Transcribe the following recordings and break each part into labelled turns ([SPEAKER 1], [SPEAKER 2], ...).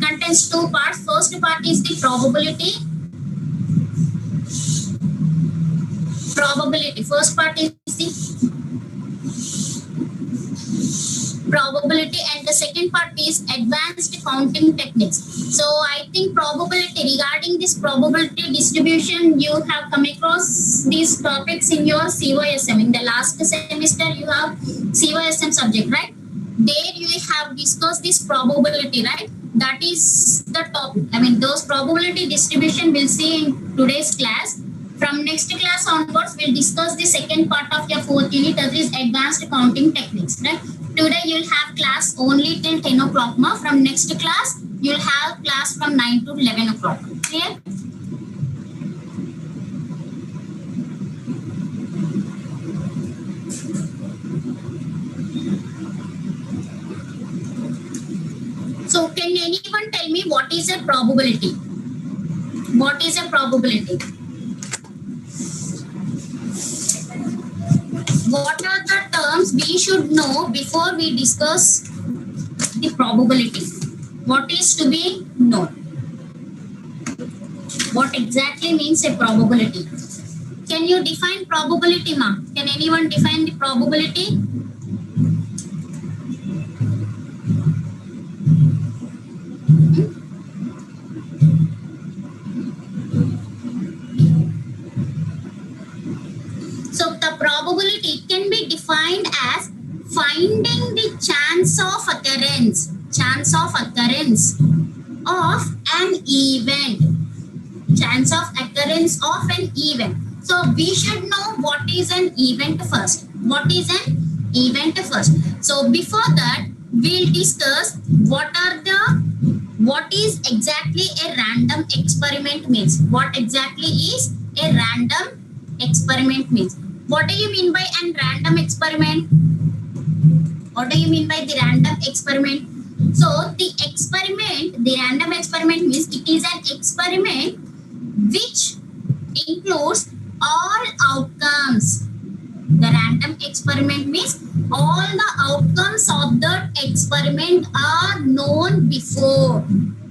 [SPEAKER 1] contains two parts. First part is the probability. First part is the probability, and the second part is advanced counting techniques. So I think probability, regarding this probability distribution, you have come across these topics in your COSM. In the last semester you have COSM subject, right? There you have discussed this probability, right? That is the topic. I mean, those probability distribution we'll see in today's class. From next class onwards, we'll discuss the second part of your fourth unit, that is advanced counting techniques, right? Today you'll have class only till 10 o'clock. From next class, you'll have class from 9 to 11 o'clock. Clear? So can anyone tell me what is a probability? What is a probability? What are the terms we should know before we discuss the probability? What is to be known? What exactly means a probability? Can you define probability, ma? Can anyone define the probability? So the probability can be defined as finding the chance of occurrence of an event. Chance of occurrence of an event. So we should know what is an event first. What is an event first? So before that, we'll discuss what is exactly a random experiment means. What exactly is a random experiment means? What do you mean by a random experiment? What do you mean by the random experiment? So the random experiment means it is an experiment which includes all outcomes. The random experiment means all the outcomes of the experiment are known before.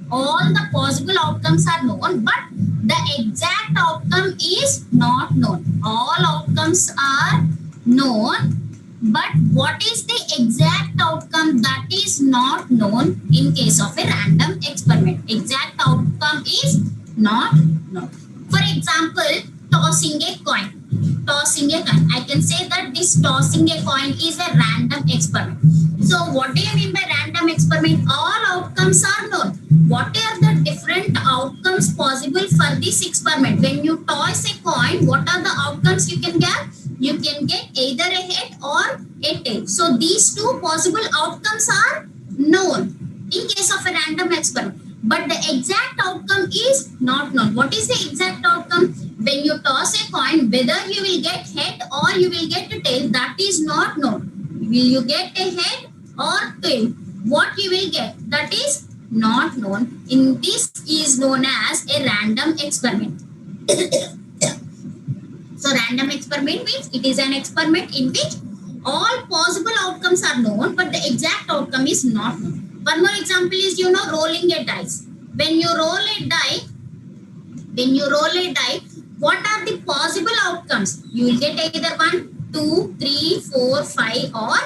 [SPEAKER 1] All the possible outcomes are known, but the exact outcome is not known. All outcomes are known, but what is the exact outcome, that is not known in case of a random experiment. Exact outcome is not known. For example, tossing a coin. I can say that this tossing a coin is a random experiment. So what do you mean by random experiment? All outcomes are known. What are the different outcomes possible for this experiment? When you toss a coin, what are the outcomes you can get? You can get either a head or a tail. So these two possible outcomes are known in case of a random experiment. But the exact outcome is not known. What is the exact outcome? When you toss a coin, whether you will get head or you will get a tail, that is not known. Will you get a head or tail? What you will get, that is not known. In this is known as a random experiment. So random experiment means it is an experiment in which all possible outcomes are known, but the exact outcome is not known. One more example is, rolling a dice. When you roll a die, what are the possible outcomes? You will get either 1, 2, 3, 4, 5 or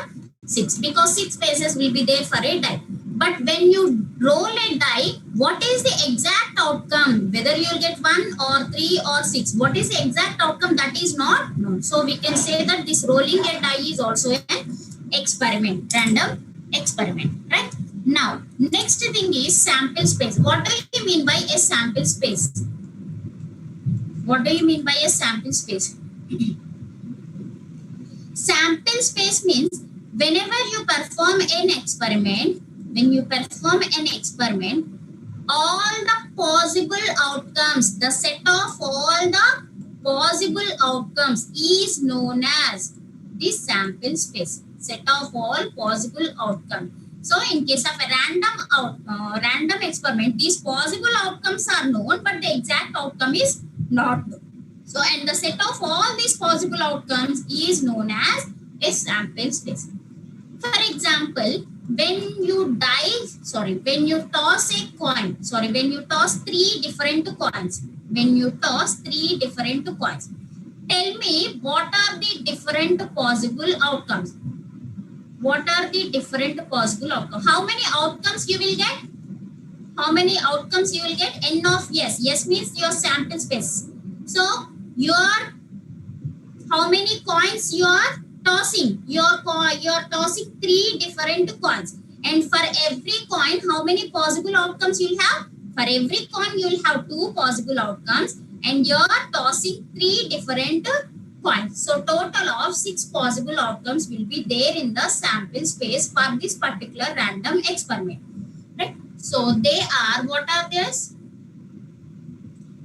[SPEAKER 1] 6, because 6 spaces will be there for a die. But when you roll a die, what is the exact outcome? Whether you will get 1 or 3 or 6. What is the exact outcome? That is not known. So we can say that this rolling a die is also an experiment, random experiment, right? Now, next thing is sample space. What do you mean by a sample space? What do you mean by a sample space? Sample space means whenever you perform an experiment, all the possible outcomes, the set of all the possible outcomes is known as the sample space. Set of all possible outcomes. So in case of a random experiment, these possible outcomes are known, but the exact outcome is not known. So, and the set of all these possible outcomes is known as a sample space. For example, when you toss a coin, when you toss three different coins, tell me what are the different possible outcomes. What are the different possible outcomes? How many outcomes you will get? How many outcomes you will get? N of yes. Yes means your sample space. So your how many coins you are tossing? You're tossing three different coins. And for every coin, how many possible outcomes you'll have? For every coin, you'll have two possible outcomes. And you're tossing three different coins. So total of 6 possible outcomes will be there in the sample space for this particular random experiment. Right? So they are, what are this?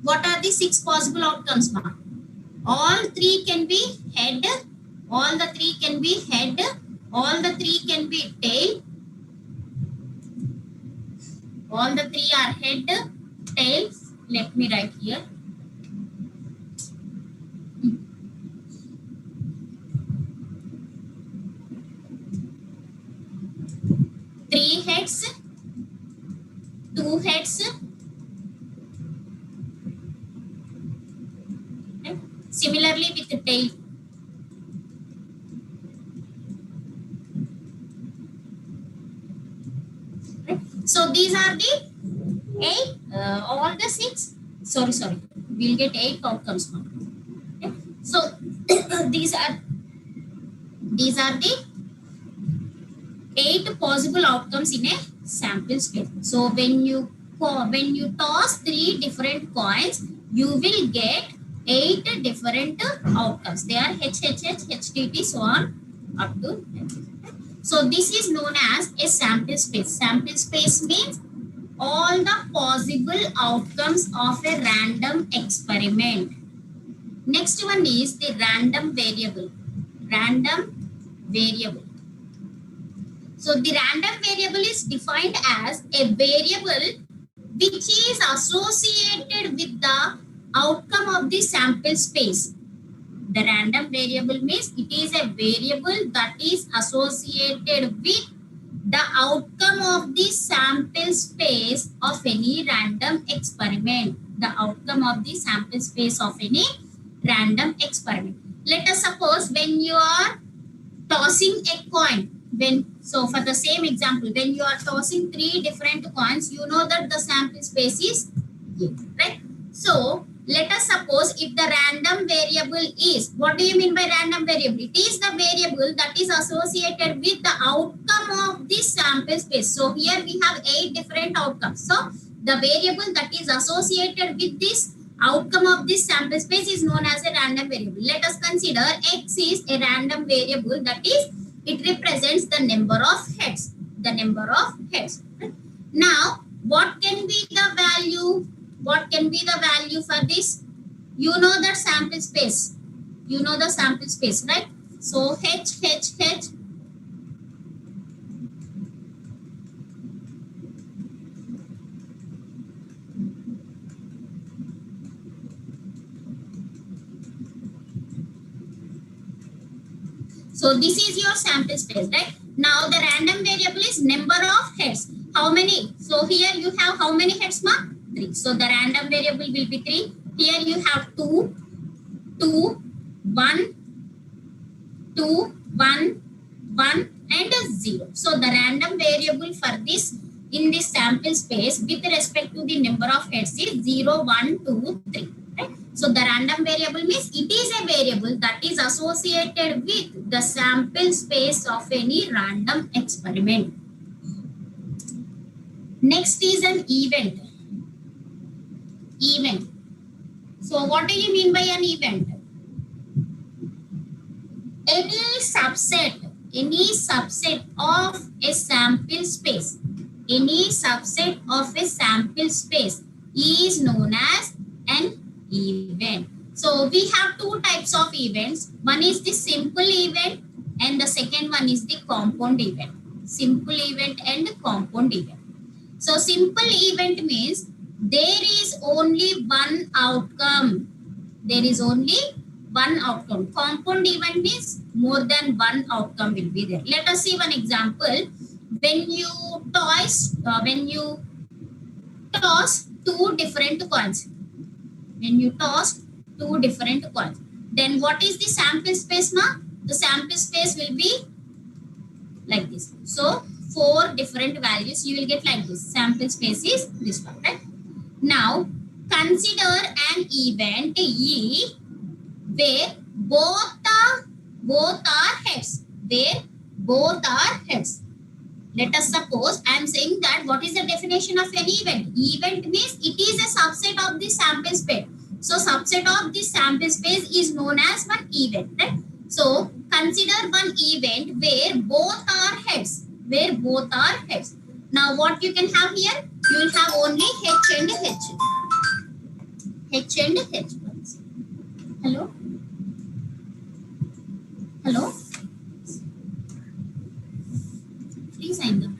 [SPEAKER 1] What are the 6 possible outcomes, ma? All three can be head, all the three can be head, all the three can be tail, all the three are head, tail. Let me write here. Three heads, two heads, okay. Similarly with the tail. Okay. So these are the 8, all the 6. Sorry. We'll get 8 outcomes now. Okay. So these are the 8 possible outcomes in a sample space. So when you toss 3 different coins, you will get 8 different outcomes. They are HTT, so on up to. So this is known as a sample space. Sample space means all the possible outcomes of a random experiment. Next one is the random variable. So the random variable is defined as a variable which is associated with the outcome of the sample space. The random variable means it is a variable that is associated with the outcome of the sample space of any random experiment. The outcome of the sample space of any random experiment. Let us suppose when you are tossing a coin, so for the same example, when you are tossing 3 different coins, you know that the sample space is A, right? So let us suppose if the random variable is, what do you mean by random variable? It is the variable that is associated with the outcome of this sample space. So here we have 8 different outcomes. So the variable that is associated with this outcome of this sample space is known as a random variable. Let us consider X is a random variable, that is, it represents the number of heads. Now, what can be the value? What can be the value for this? You know the sample space. Right? So H. So this is your sample space, right? Now the random variable is number of heads. How many? So here you have how many heads, ma? 3. So the random variable will be 3. Here you have 2, 1, 1, and 0. So the random variable for this in this sample space with respect to the number of heads is 0, 1, 2, 3. Right? So the random variable means it is a variable that is associated with the sample space of any random experiment. Next is an event. So what do you mean by an event? Any subset of a sample space, is known as an event. So we have 2 types of events. One is the simple event and the second one is the compound event. Simple event and compound event. So simple event means there is only one outcome. Compound event means more than one outcome will be there. Let us see one example. when you toss two different coins, when you toss two different coins, then what is the sample space, ma? The sample space will be like this. So four different values you will get like this. Sample space is this one, right? Now consider an event E where both are heads. Where both are heads. Let us suppose I am saying that what is the definition of an event? Event means it is a subset of the sample space. So subset of the sample space is known as one event, right? So consider one event where both are heads. Where both are heads. Now what you can have here? You will have only H and H. H and H. Hello? Hello? Please sign them.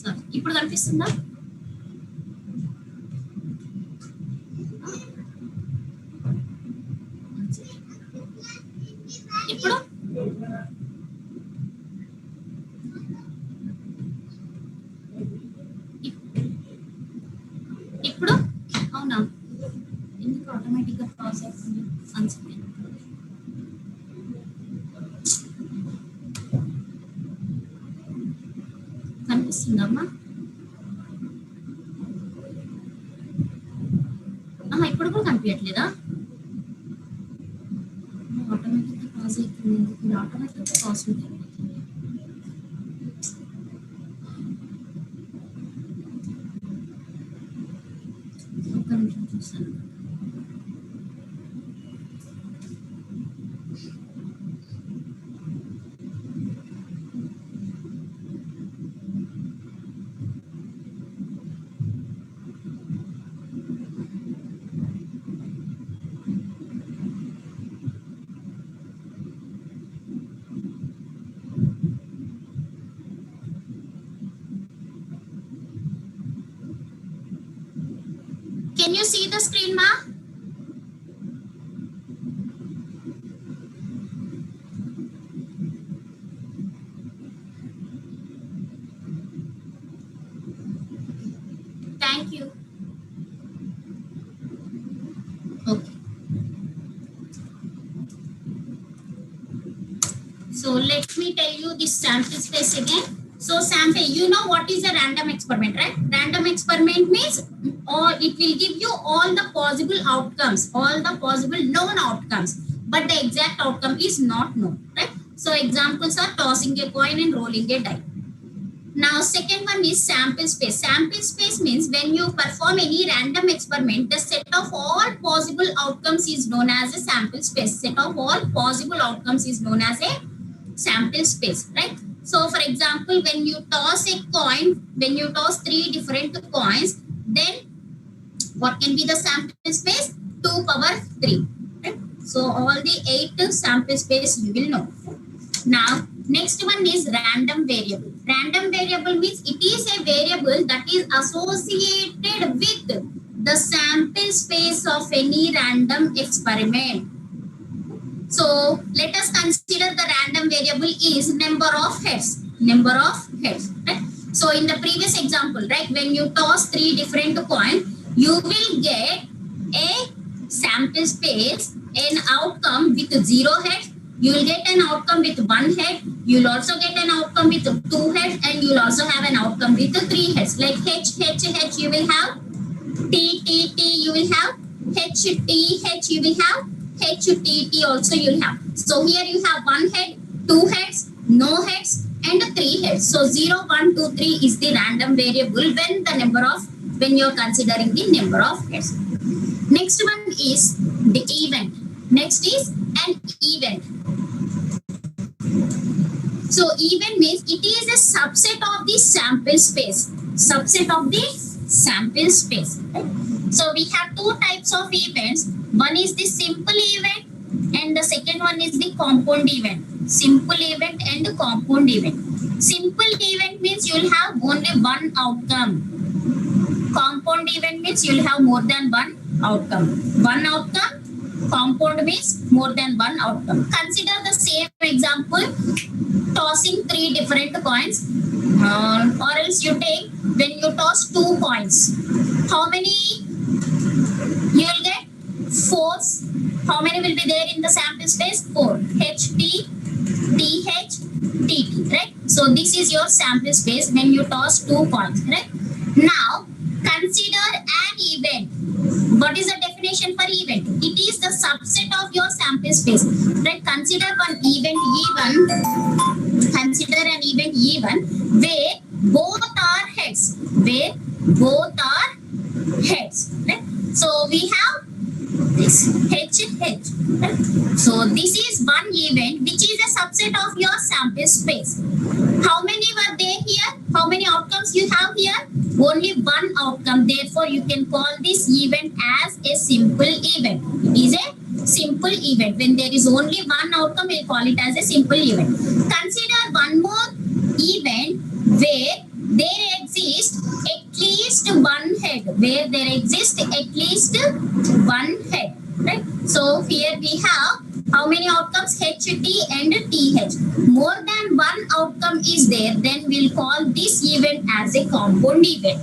[SPEAKER 1] Sorry ఇప్పుడు కనిపిస్తుందా? ఇప్పుడు ఇప్పుడు అవునా? ఎందుకు ఆటోమేటిక్గా pass అవుతుంది? కనిపిస్తుందమ్మా? ఇప్పుడు కూడా కనిపించట్లేదా? ఆటోమేటిక్గా పాస్ అవుతుంది. ఎందుకు ఆటోమేటిక్గా పాస్ అవుతుంది? ఒక్క నిమిషం చూస్తాను. Can you see the screen, ma? Thank you. Okay. So let me tell you this sample space again. So sample, you know what is a random experiment, right? Random experiment means it will give you all the possible outcomes, all the possible known outcomes, but the exact outcome is not known, right? So examples are tossing a coin and rolling a die. Now second one is sample space. Sample space means when you perform any random experiment, the set of all possible outcomes is known as a sample space. Set of all possible outcomes is known as a sample space, right? So for example, when you toss a coin, when you toss three different coins, then what can be the sample space? 2 power 3, right? So all the 8 sample space you will know. Now next one is random variable. Random variable means it is a variable that is associated with the sample space of any random experiment. So let us consider the random variable is number of heads. Number of heads, right? So in the previous example, right, when you toss 3 different coins, you will get a sample space, an outcome with 0 heads. You will get an outcome with 1 head. You will also get an outcome with 2 heads, and you will also have an outcome with 3 heads. Like H, H, H, you will have T, T, T, you will have H, T, H, you will have H, T, T also you will have. So here you have 1 head, 2 heads, no heads, and 3 heads. So 0, 1, 2, 3 is the random variable when you are considering the number of heads. Next one is the event. Next is an event. So event means it is a subset of the sample space. Subset of the sample space. Right? So we have 2 types of events. One is the simple event and the second one is the compound event. Simple event and compound event. Simple event means you will have only one outcome. Compound event means you will have more than one outcome. One outcome, Compound means more than one outcome. Consider the same example, tossing three different coins, or else you take when you toss 2 coins, how many you will get? Four. How many will be there in the sample space? 4. HT, TH, TT, right? So this is your sample space when you toss 2 coins, right? Now consider an event. What is the definition for event? It is the subset of your sample space, right? Consider an event even where both are heads, right? So we have this H. Right? So this is one event which is a subset of your sample space. How many were there here? How many outcomes you have here? Only one outcome. Therefore, you can call this event as a simple event. It is a simple event. When there is only one outcome, we'll call it as a simple event. Consider one more event where there exists at least one head. Right? So here we have how many outcomes? H, T and TH. More than one outcome is there, then we'll call this event as a compound event.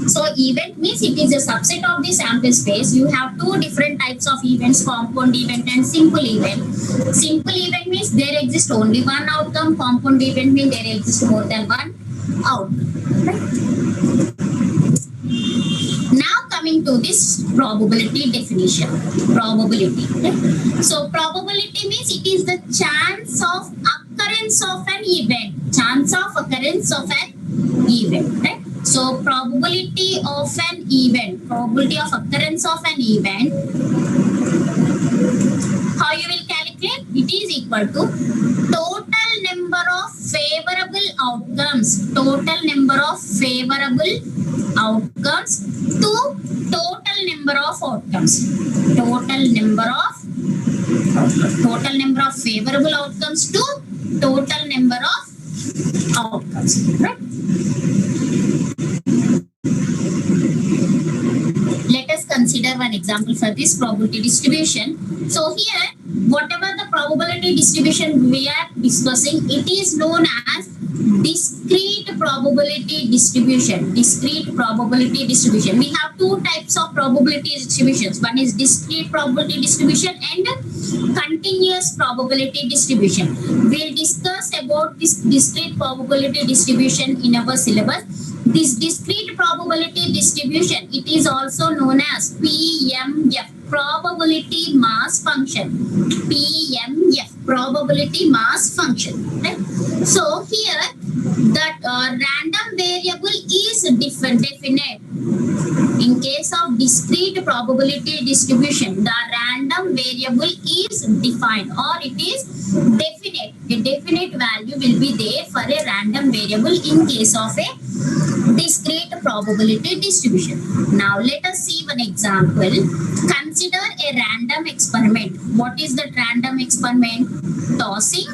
[SPEAKER 1] So event means it is a subset of the sample space. You have two different types of events, compound event and simple event. Simple event means there exists only one outcome. Compound event means there exists more than one outcome. Right? Now coming to this probability definition. Probability. Okay? So probability means it is the chance of occurrence of an event. Right? So probability of an event. Probability of occurrence of an event. How you will calculate? It is equal to total number of favorable outcomes. Total number of favorable outcomes to total number of outcomes. Total number of favorable outcomes to total number of outcomes. Right? Let us consider one example for this probability distribution. So here, whatever the probability distribution we are discussing, it is known as discrete probability distribution. Discrete probability distribution. We have two types of probability distributions. One is discrete probability distribution and continuous probability distribution. We'll discuss about this discrete probability distribution in our syllabus. This discrete probability distribution, it is also known as PMF, probability mass function. PMF, probability mass function. Right? So here, that random variable is definite. In case of discrete probability distribution, the random variable is defined or it is definite. A definite value will be there for a random variable in case of a discrete probability distribution. Now let us see one example. Consider a random experiment. What is that random experiment? Tossing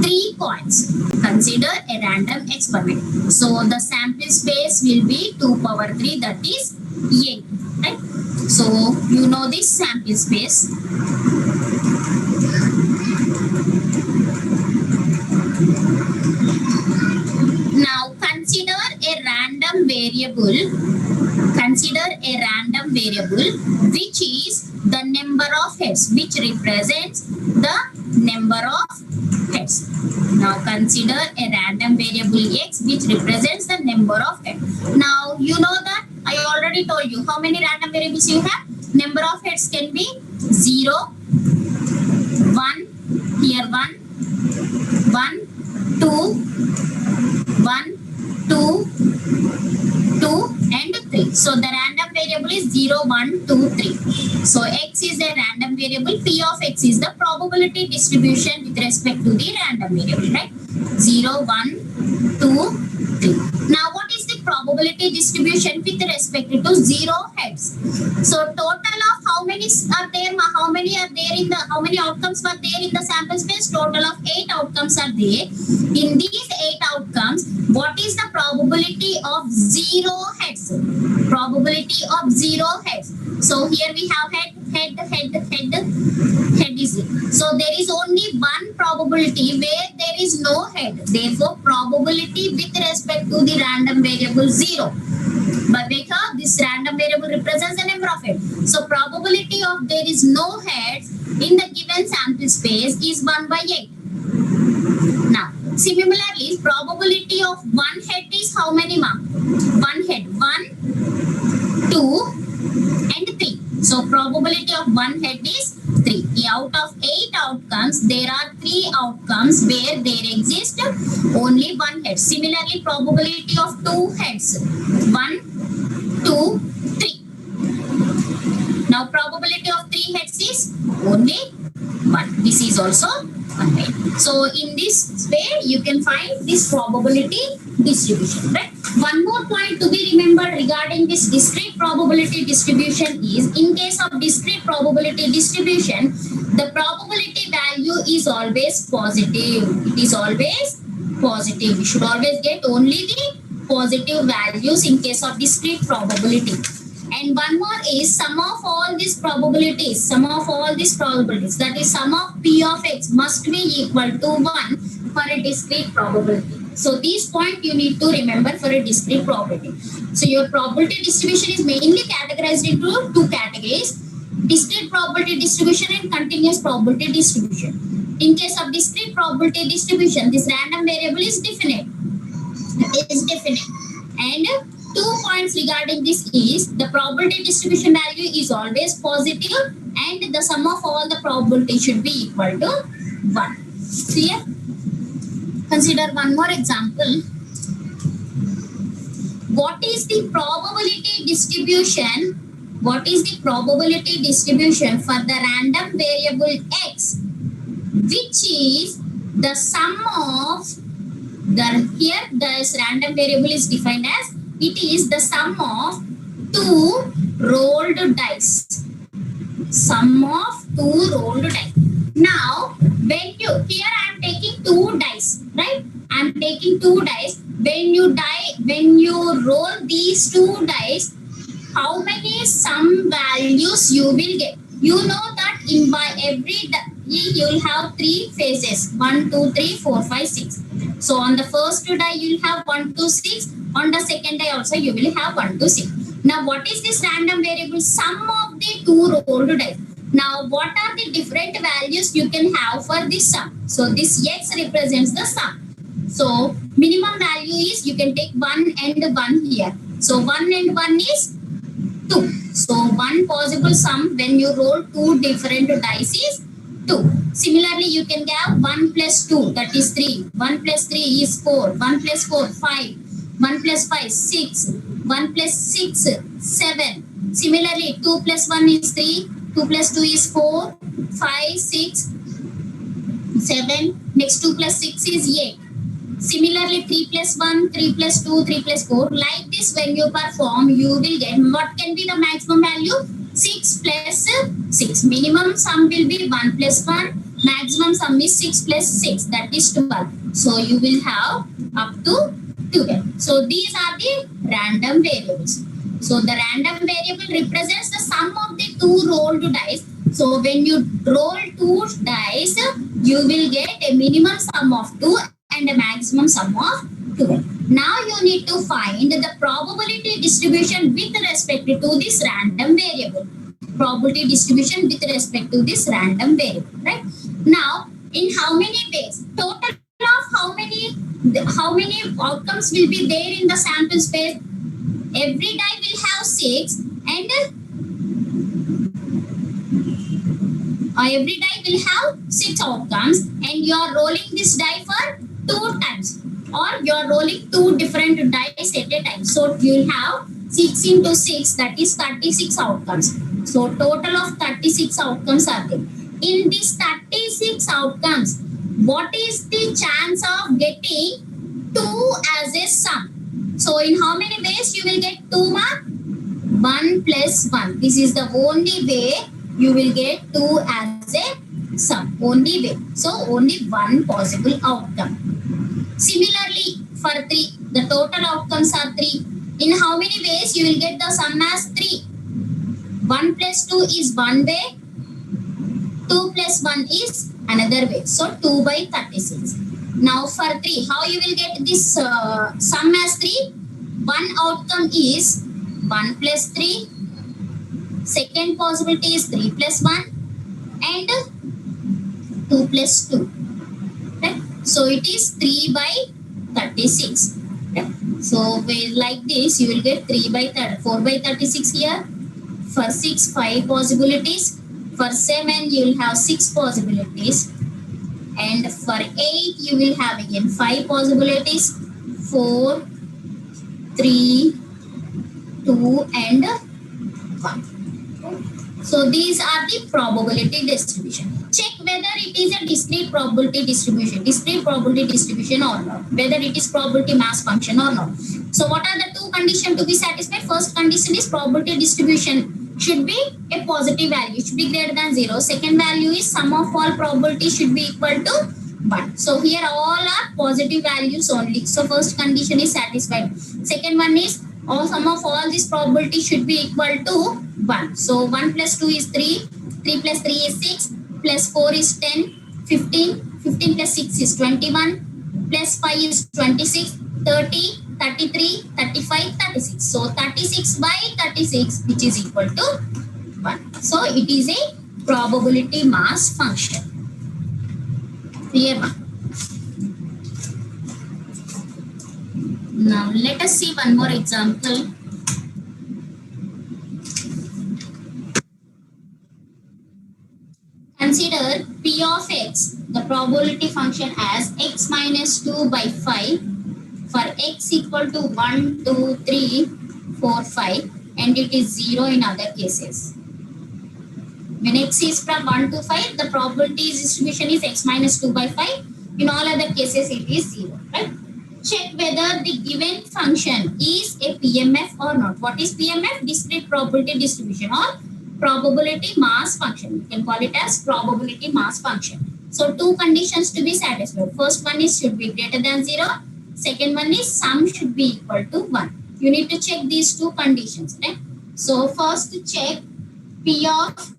[SPEAKER 1] 3 coins. Consider a random experiment. So the sample space will be 2 power 3, that is 8. Right? So you know this sample space. Now consider a random variable. Consider a random variable which is the number of heads, which represents the number of heads. Now consider a random variable x which represents the number of heads. Now you know that I already told you how many random variables you have. Number of heads can be 0, 1, here 1, 1, 2, 1, 2, 2 and 3. So the random variable is 0, 1, 2, 3. So x is a random variable. P of x is the probability distribution with respect to the random variable, right? 0, 1, 2, 3. Now what is the probability distribution with respect to 0 heads? So total of how many are there? How many outcomes were there in the sample space? Total of 8 outcomes are there. In these 8 outcomes, what is the probability of 0 heads? Probability of 0 heads. So here we have head. Head is 0. So there is only one probability where there is no head. Therefore, probability with respect to the random variable 0. But because this random variable represents the number of heads. So probability of there is no heads in the given sample space is 1 by 8. Now, similarly, probability of one head is how many mark? One head. 1, 2, and 3. So probability of one head is 3. Out of 8 outcomes, there are 3 outcomes where there exists only one head. Similarly, probability of 2 heads. 1, 2, 3. Now probability of 3 heads is only 1. This is also 1 head. So in this way, you can find this probability distribution, right? One more point to be remembered regarding this discrete probability distribution is, in case of discrete probability distribution, the probability value is always positive. It is always positive. We should always get only the positive values in case of discrete probability. And one more is sum of all these probabilities, that is sum of P of X must be equal to 1 for a discrete probability. So these points you need to remember for a discrete probability. So your probability distribution is mainly categorized into 2 categories: discrete probability distribution and continuous probability distribution. In case of discrete probability distribution, this random variable is definite. And 2 points regarding this is, the probability distribution value is always positive and the sum of all the probability should be equal to 1. Clear? Consider one more example. What is the probability distribution? What is the probability distribution for the random variable X, which is the sum of here this random variable is defined as, it is the sum of 2 rolled dice. Sum of 2 rolled dice. Now, when you, here I am taking 2 dice, right? I am taking 2 dice. When you roll these 2 dice, how many sum values you will get? You know that in by every you will have 3 phases: 1, 2, 3, 4, 5, 6. So on the first die you will have 1 to 6. On the second die also you will have 1 to 6. Now what is this random variable? Sum of the 2 rolled dice. Now what are the different values you can have for this sum? So this X represents the sum. So minimum value is, you can take 1 and 1 here. So 1 and 1 is 2. So one possible sum when you roll 2 different dice is 2. Similarly, you can have 1 plus 2, that is 3. 1 plus 3 is 4. 1 plus 4, 5. 1 plus 5, 6. 1 plus 6, 7. Similarly, 2 plus 1 is 3. 2 plus 2 is 4. 5, 6, 7. Next 2 plus 6 is 8. Similarly, 3 plus 1, 3 plus 2, 3 plus 4. Like this, when you perform, you will get, what can be the maximum value? 6 plus 6. Minimum sum will be 1 plus 1. Maximum sum is 6 plus 6. That is 12. So you will have up to 12. So these are the random variables. So the random variable represents the sum of the 2 rolled dice. So when you roll 2 dice, you will get a minimum sum of 2 and a maximum sum of 12. Now you need to find the probability distribution with respect to this random variable. Probability distribution with respect to this random variable, right? Now, in how many ways? Total of how many outcomes will be there in the sample space? Every die will have 6 and every die will have 6 outcomes, and you are rolling this die for 2 times, or you are rolling 2 different dice at a time. So you will have 6 into 6, that is 36 outcomes. So total of 36 outcomes are there. In these 36 outcomes, what is the chance of getting 2 as a sum? So in how many ways you will get 2 mark? 1 plus 1. This is the only way you will get 2 as a sum. Only way. So only one possible outcome. Similarly, for 3, the total outcomes are 3. In how many ways you will get the sum as 3? 1 plus 2 is one way. 2 plus 1 is another way. So 2 by 36. Now for 3, how you will get this sum as 3? One outcome is 1 plus 3. Second possibility is 3 plus 1 and 2 plus 2. Right? So it is 3 by 36. Right? So like this, you will get 4 by 36 here. For 6, 5 possibilities. For 7, you will have 6 possibilities. And for 8, you will have again 5 possibilities. 4, 3, 2, and 1. So these are the probability distribution. Check whether it is a discrete probability distribution or not, whether it is probability mass function or not. So what are the two conditions to be satisfied? First condition is probability distribution should be a positive value, should be greater than 0. Second value is sum of all probability should be equal to 1. So here all are positive values only. So first condition is satisfied. Second one is sum of all this probability should be equal to 1. So 1 plus 2 is 3, 3 plus 3 is 6, plus 4 is 10, 15, 15 plus 6 is 21, plus 5 is 26, 30, 33, 35, 36. So 36 by 36, which is equal to 1. So it is a probability mass function. Clear? Now let us see one more example. Consider P of x, the probability function, as x minus 2 by 5 for x equal to 1, 2, 3, 4, 5, and it is 0 in other cases. When x is from 1 to 5, the probability distribution is x minus 2 by 5. In all other cases, it is 0. Right? Check whether the given function is a PMF or not. What is PMF? Discrete probability distribution or probability mass function. You can call it as probability mass function. So two conditions to be satisfied. First one is should be greater than 0. Second one is sum should be equal to 1. You need to check these two conditions. Right? So first check P of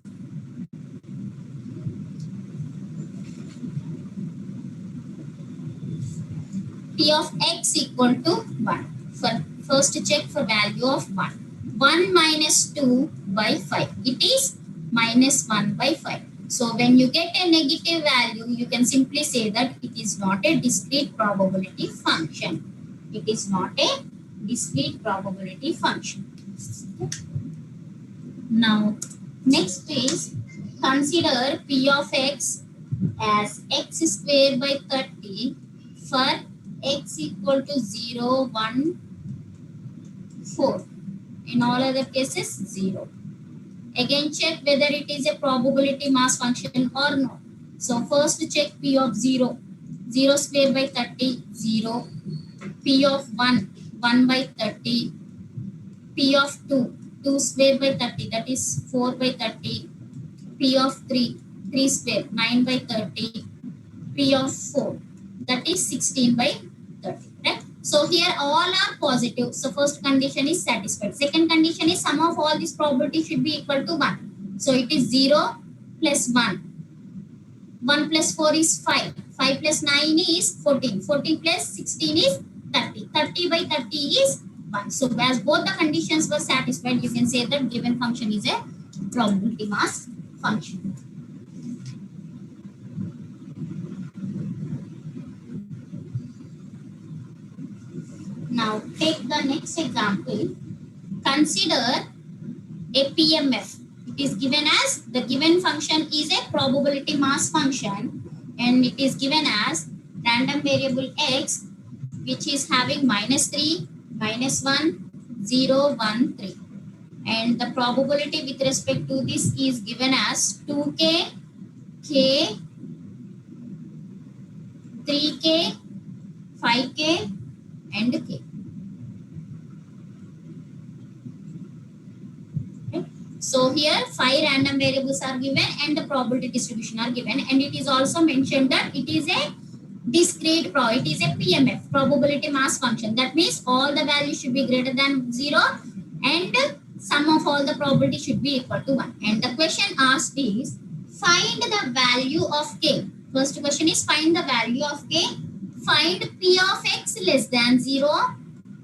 [SPEAKER 1] x equal to 1. First check for value of 1. 1 minus 2 by 5. It is minus 1 by 5. So when you get a negative value, you can simply say that it is not a discrete probability function. It is not a discrete probability function. Now, next is consider P of x as x squared by 30 for x equal to 0, 1, 4. In all other cases, 0. Again, check whether it is a probability mass function or not. So first check P of 0. 0 squared by 30, 0. P of 1, 1 by 30. P of 2, 2 squared by 30, that is 4 by 30. P of 3, 3 squared, 9 by 30. P of 4, that is 16 by 30. Right? So here all are positive. So first condition is satisfied. Second condition is sum of all this probability should be equal to 1. So it is 0 plus 1. 1 plus 4 is 5. 5 plus 9 is 14. 14 plus 16 is 30. 30 by 30 is 1. So as both the conditions were satisfied, you can say that given function is a probability mass function. Now take the next example. Consider a PMF. It is given as the given function is a probability mass function and it is given as random variable x, which is having minus 3, minus 1, 0, 1, 3. And the probability with respect to this is given as 2k, k, 3k, 5k, and k. Okay. So here 5 random variables are given and the probability distribution are given, and it is also mentioned that it is a discrete it is a PMF, probability mass function. That means all the values should be greater than 0 and sum of all the probability should be equal to 1. And the question asked is Find the value of k. First question is find the value of k. Find p of x less than 0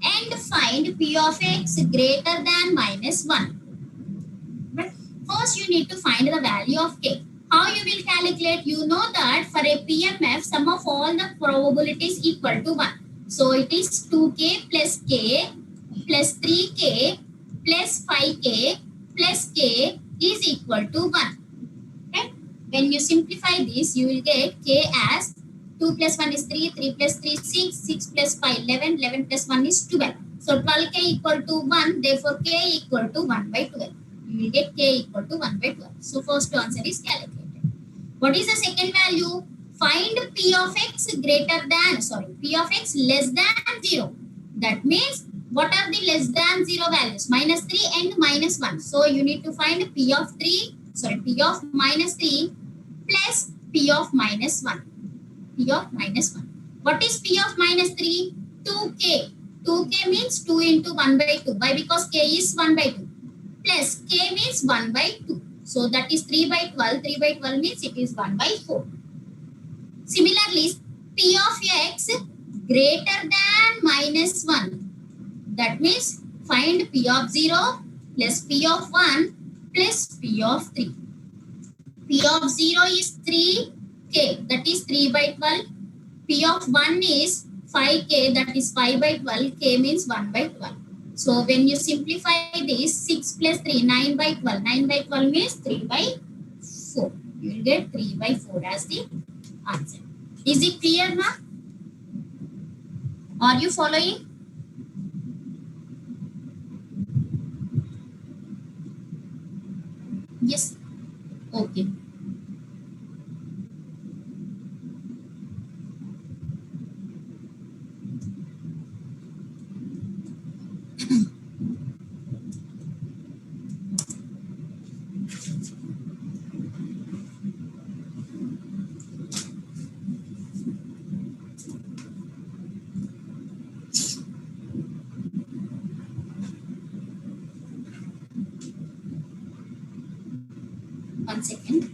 [SPEAKER 1] and find p of x greater than minus 1. But first you need to find the value of k. How you will calculate? You know that for a PMF, sum of all the probabilities equal to 1. So it is 2k plus k plus 3k plus 5k plus k is equal to 1. Okay? When you simplify this, you will get k as 2 plus 1 is 3, 3 plus 3 6, 6 plus 5 11, 11 plus 1 is 12. So 12k equal to 1, therefore k equal to 1 by 12. You will get k equal to 1 by 12. So first answer is calculated. What is the second value? Find p of x greater than, p of x less than 0. That means what are the less than 0 values? Minus 3 and minus 1. So you need to find p of minus 3 plus p of minus 1. P of minus 1. What is p of minus 3? 2k. 2k means 2 into 1 by 2. Why? Because k is 1 by 2. Plus k means 1 by 2. So that is 3 by 12. 3 by 12 means it is 1 by 4. Similarly, p of x greater than minus 1. That means find p of 0 plus p of 1 plus p of 3. P of 0 is 3k, that is 3 by 12. P of 1 is 5k, that is 5 by 12. K means 1 by 12. So when you simplify this, 6 plus 3, 9 by 12. 9 by 12 means 3 by 4. You will get 3 by 4 as the answer. Is it clear now? Are you following? Yes. Okay. One second.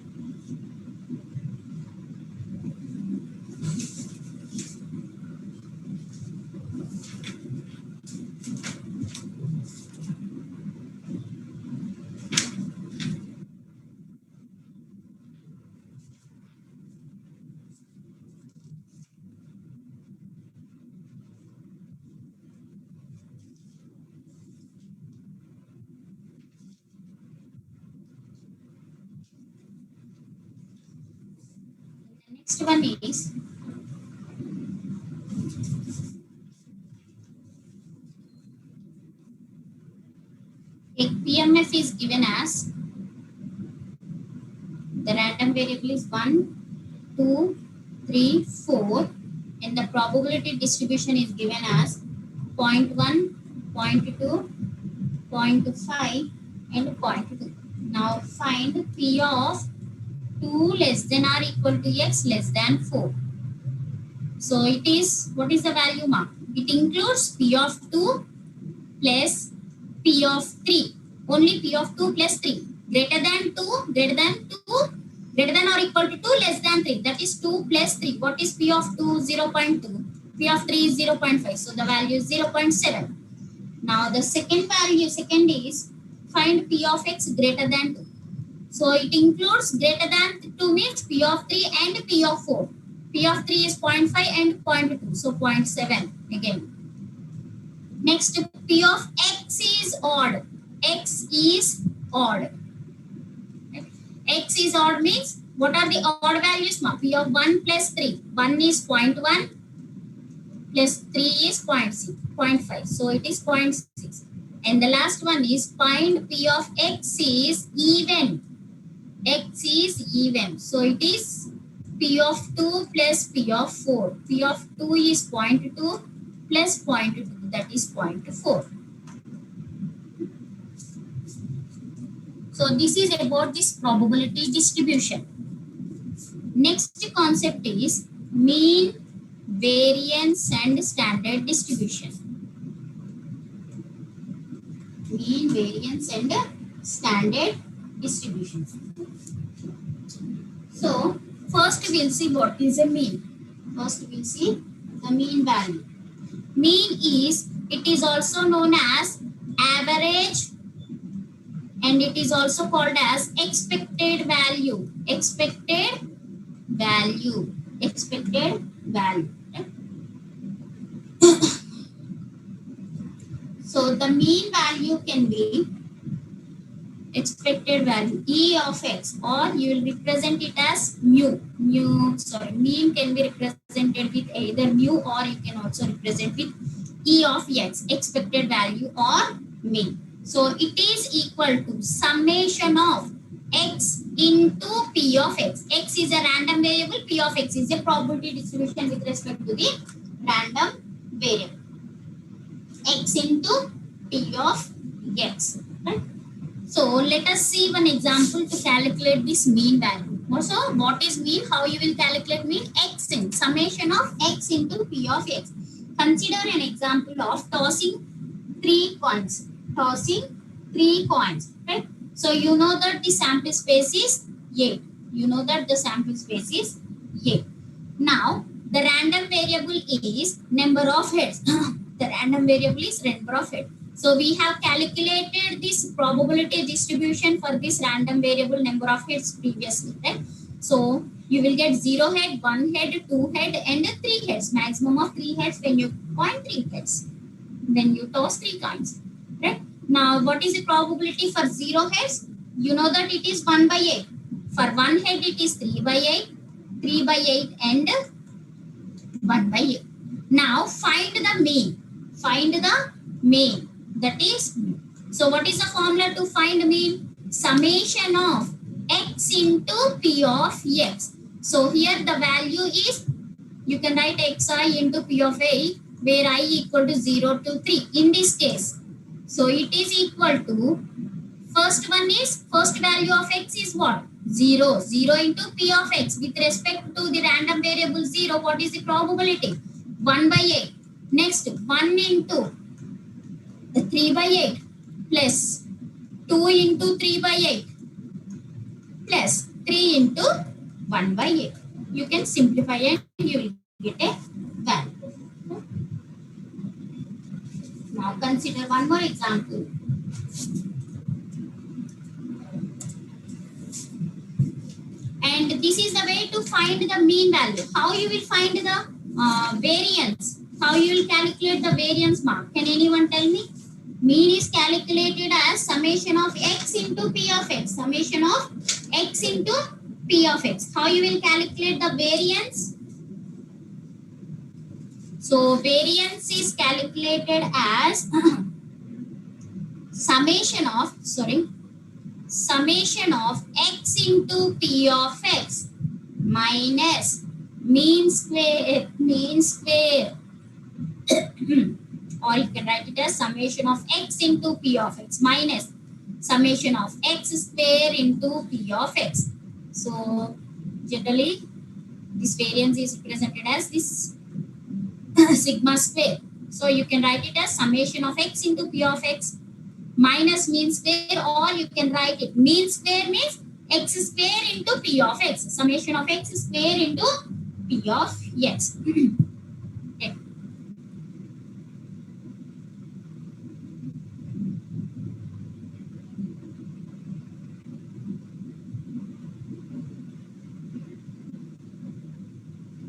[SPEAKER 1] Next one is a PMF is given as the random variable is 1, 2, 3, 4, and the probability distribution is given as 0.1, 0.2, 0.5, and 0.2. Now find P of 2 less than or equal to x less than 4. So it is, what is the value mark? It includes P of 2 plus P of 3. Only P of 2 plus 3. Greater than 2, greater than 2, greater than or equal to 2, less than 3. That is 2 plus 3. What is P of 2? 0.2. P of 3 is 0.5. So the value is 0.7. Now the second is find P of x greater than 2. So it includes greater than 2 means P of 3 and P of 4. P of 3 is 0.5 and 0.2. So 0.7 again. Next, P of x is odd. X is odd. X is odd means what are the odd values? P of 1 plus 3. 1 is 0.1 plus 3 is 0.5. So it is 0.6. And the last one is find P of x is even. X is even. So it is P of 2 plus P of 4. P of 2 is 0.2 plus 0.2. That is 0.4. So this is about this probability distribution. Next concept is mean, variance, and standard distribution. Mean, variance, and standard distribution. So first we'll see what is a mean. First we'll see the mean value. Mean is, it is also known as average, and it is also called as expected value. Expected value. Expected value. Right? So the mean value can be expected value E of x, or you will represent it as mu. Mean can be represented with either mu, or you can also represent with E of x, expected value or mean. So it is equal to summation of x into P of x. X is a random variable, P of x is a probability distribution with respect to the random variable. X into P of x. Right? So let us see one example to calculate this mean value. Also, what is mean? How you will calculate mean? X in summation of x into P of x. Consider an example of tossing 3 coins. Tossing 3 coins. Right? So you know that the sample space is 8. You know that the sample space is 8. Now the random variable is number of heads. The random variable is number of heads. So we have calculated this probability distribution for this random variable number of heads previously, right? So you will get 0 head, 1 head, 2 head, and 3 heads. Maximum of 3 heads when you coin 3 heads. When you toss 3 coins, right? Now what is the probability for 0 heads? You know that it is 1 by 8. For 1 head it is 3 by 8, 3 by 8, and 1 by 8. Now find the mean. Find the mean. That is, so what is the formula to find mean? Summation of x into P of x. So here the value is, you can write xi into P of a, where I equal to 0 to 3 in this case. So it is equal to, first one is, first value of x is what? 0. 0 into P of x with respect to the random variable 0. What is the probability? 1 by 8. Next, 1 into 3 by 8 plus 2 into 3 by 8 plus 3 into 1 by 8. You can simplify and you will get a value. Now consider one more example. And this is the way to find the mean value. How you will find the variance? How you will calculate the variance mark? Can anyone tell me? Mean is calculated as summation of x into P of x. Summation of x into P of x. How you will calculate the variance? So variance is calculated as summation of x into P of x minus mean square or you can write it as summation of x into P of x minus summation of x square into P of x. So generally this variance is represented as this sigma square. So you can write it as summation of x into P of x minus mean square, or you can write it mean square means x square into P of x. Summation of x square into P of x. Okay.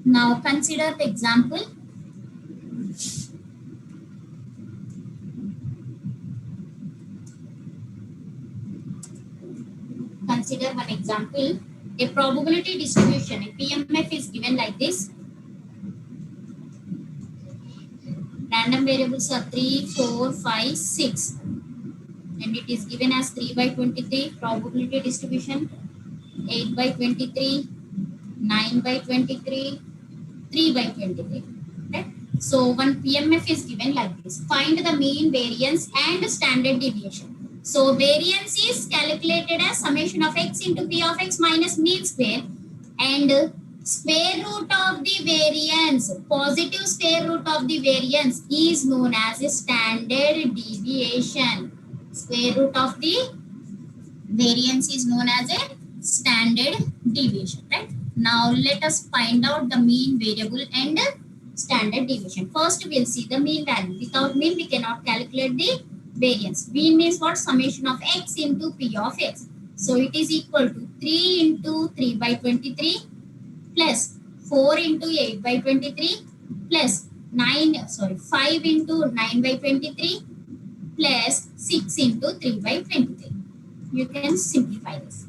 [SPEAKER 1] Now consider the example. Consider one example. A probability distribution, a PMF is given like this. Random variables are 3, 4, 5, 6. And it is given as 3 by 23. Probability distribution 8 by 23, 9 by 23, 3 by 23. Right? So one PMF is given like this. Find the mean, variance and standard deviation. So variance is calculated as summation of x into P of x minus mean square, and square root of the variance, positive square root of the variance is known as a standard deviation. Square root of the variance is known as a standard deviation, right? Now let us find out the mean variable and standard deviation. First we'll see the mean value. Without mean we cannot calculate the variance. Mean means what? Summation of x into p of x. So it is equal to 3 into 3 by 23 plus 4 into 8 by 23 plus 5 into 9 by 23 plus 6 into 3 by 23. You can simplify this.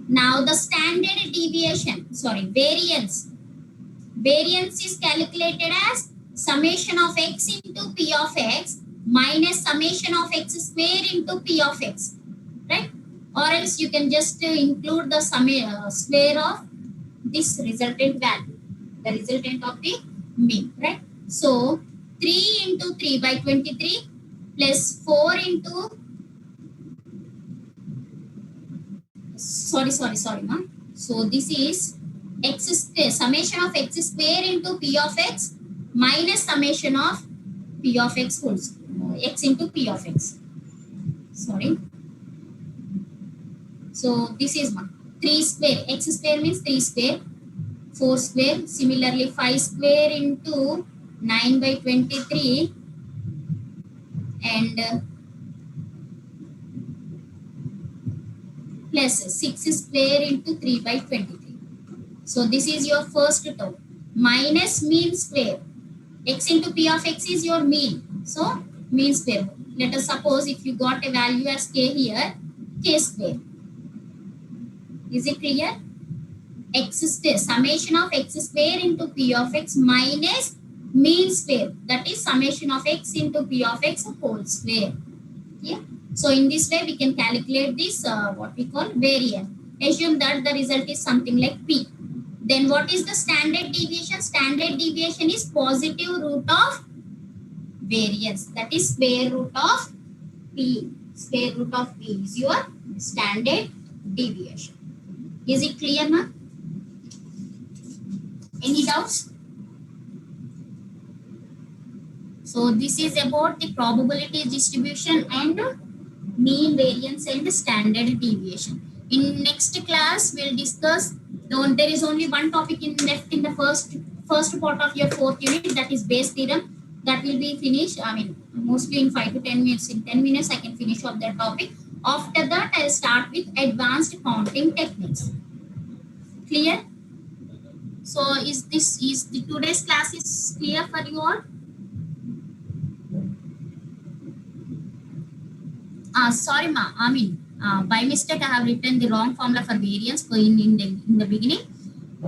[SPEAKER 1] Now the standard deviation, variance. Variance is calculated as summation of x into p of x minus summation of x square into p of x, right? Or else you can just include the square of this resultant value, the resultant of the mean, right? So 3 into 3 by 23 plus 4 into ma. So this is x square, summation of x square into p of x minus summation of p of x whole x into p of x. Sorry. So this is 3 square. X square means 3 square. 4 square. Similarly 5 square into 9 by 23 and plus 6 square into 3 by 23. So this is your first term. Minus mean square. X into p of x is your mean. So mean square. Let us suppose if you got a value as k here, k square. Is it clear? X square, summation of x square into p of x minus mean square. That is summation of x into p of x whole square. Yeah. So in this way we can calculate this what we call variance. Assume that the result is something like p. Then what is the standard deviation? Standard deviation is positive root of variance. That is square root of p. Square root of p is your standard deviation. Is it clear now? Any doubts? So this is about the probability distribution and mean variance and standard deviation. In next class we'll discuss. There is only one topic left in the first part of your 4th unit, that is Bayes theorem. That will be finished. I mean, mostly in 5 to 10 minutes. In 10 minutes I can finish off that topic. After that I'll start with advanced counting techniques. Clear? So is the today's class is clear for you all? Sorry ma, I mean by mistake I have written the wrong formula for variance in the beginning.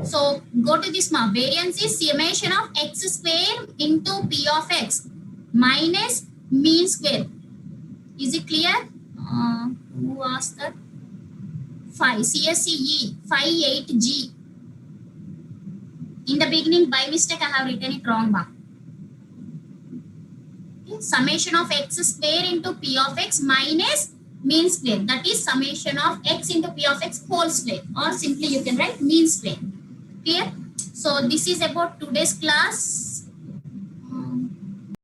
[SPEAKER 1] So go to this ma. Variance is summation of x square into p of x minus mean square. Is it clear? Who asked that? 5 CSCE 58G. In the beginning by mistake I have written it wrong ma. Okay. Summation of x square into p of x minus mean square. That is summation of x into p of x whole square, or simply you can write mean square. Clear? So this is about today's class.